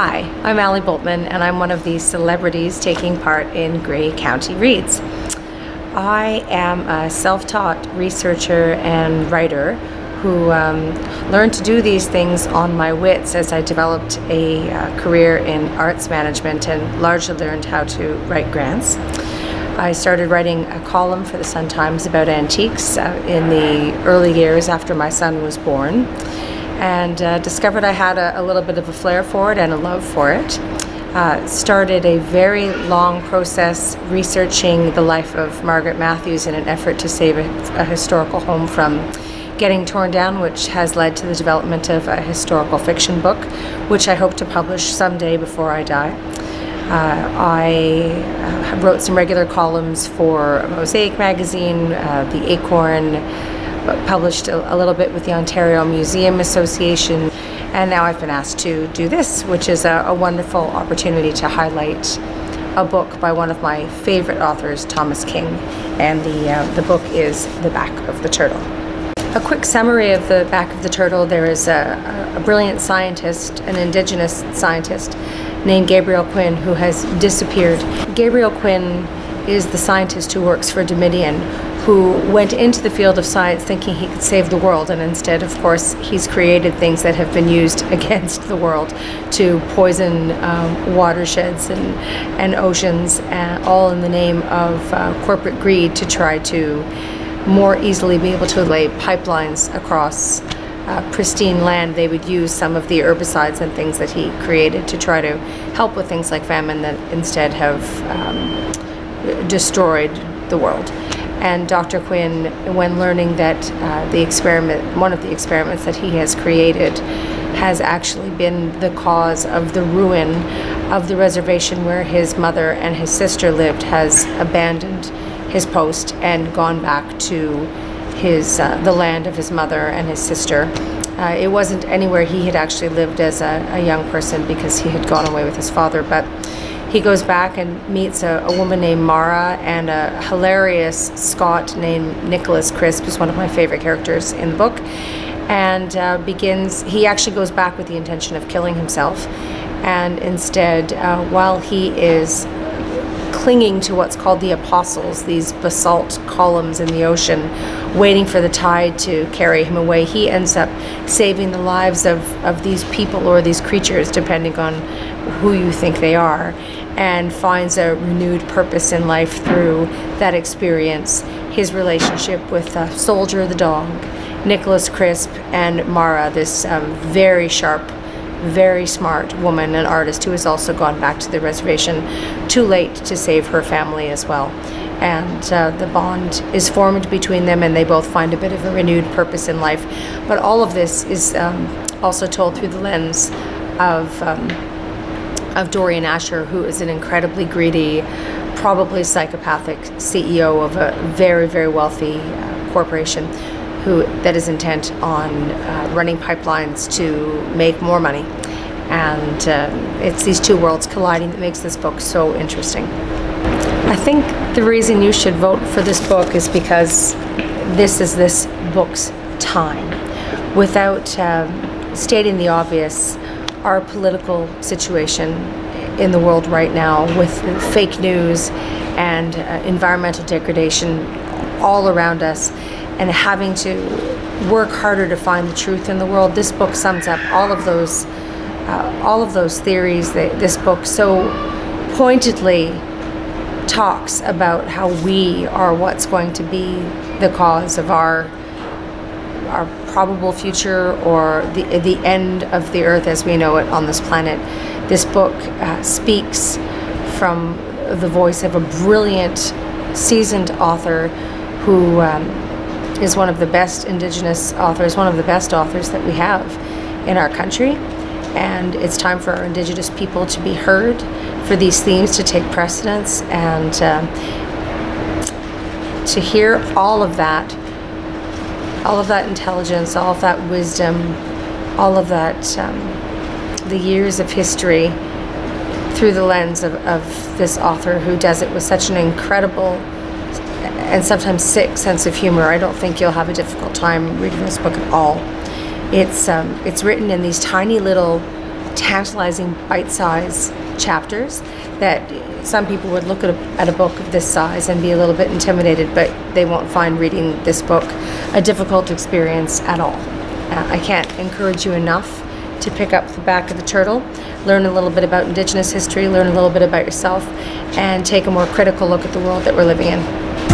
Hi, I'm Aly Boltman, and I'm one of the celebrities taking part in Grey County Reads. I am a self-taught researcher and writer who learned to do these things on my wits as I developed a career in arts management and largely learned how to write grants. I started writing a column for the Sun-Times about antiques in the early years after my son was born, and discovered I had a little bit of a flair for it and a love for it. Started a very long process researching the life of Margaret Matthews in an effort to save a historical home from getting torn down, which has led to the development of a historical fiction book, which I hope to publish someday before I die. I wrote some regular columns for Mosaic magazine, The Acorn, published a little bit with the Ontario Museum Association, and now I've been asked to do this, which is a wonderful opportunity to highlight a book by one of my favorite authors, Thomas King, and the book is The Back of the Turtle. A quick summary of The Back of the Turtle: there is a brilliant scientist, an Indigenous scientist, named Gabriel Quinn, who has disappeared. Gabriel Quinn is the scientist who works for Dominion, who went into the field of science thinking he could save the world, and instead, of course, he's created things that have been used against the world to poison watersheds and oceans, all in the name of corporate greed, to try to more easily be able to lay pipelines across pristine land. They would use some of the herbicides and things that he created to try to help with things like famine that instead have destroyed the world. And Dr. Quinn, when learning that one of the experiments that he has created has actually been the cause of the ruin of the reservation where his mother and his sister lived, has abandoned his post and gone back to the land of his mother and his sister. It wasn't anywhere he had actually lived as a young person, because he had gone away with his father, but he goes back and meets a woman named Mara and a hilarious Scot named Nicholas Crisp, who's one of my favorite characters in the book, and he actually goes back with the intention of killing himself, and instead, while he is clinging to what's called the apostles, these basalt columns in the ocean, waiting for the tide to carry him away, he ends up saving the lives of these people, or these creatures, depending on who you think they are, and finds a renewed purpose in life through that experience. His relationship with Soldier the dog, Nicholas Crisp, and Mara, this very sharp, very smart woman, an artist who has also gone back to the reservation too late to save her family as well. And the bond is formed between them, and they both find a bit of a renewed purpose in life. But all of this is also told through the lens of Dorian Asher, who is an incredibly greedy, probably psychopathic CEO of a very, very wealthy corporation that is intent on running pipelines to make more money. And it's these two worlds colliding that makes this book so interesting. I think the reason you should vote for this book is because this is this book's time. Without stating the obvious, our political situation in the world right now, with fake news and environmental degradation all around us, and having to work harder to find the truth in the world, this book sums up all of those theories. This book so pointedly talks about how we are what's going to be the cause of our probable future, or the end of the earth as we know it on this planet. This book speaks from the voice of a brilliant, seasoned author who is one of the best Indigenous authors, one of the best authors that we have in our country. And it's time for our Indigenous people to be heard, for these themes to take precedence, and to hear all of that intelligence, all of that wisdom, all of that, the years of history through the lens of this author, who does it with such an incredible and sometimes sick sense of humor. I don't think you'll have a difficult time reading this book at all. It's written in these tiny little tantalizing bite-sized chapters that some people would look at a book of this size and be a little bit intimidated, but they won't find reading this book a difficult experience at all. I can't encourage you enough to pick up The Back of the Turtle, learn a little bit about Indigenous history, learn a little bit about yourself, and take a more critical look at the world that we're living in.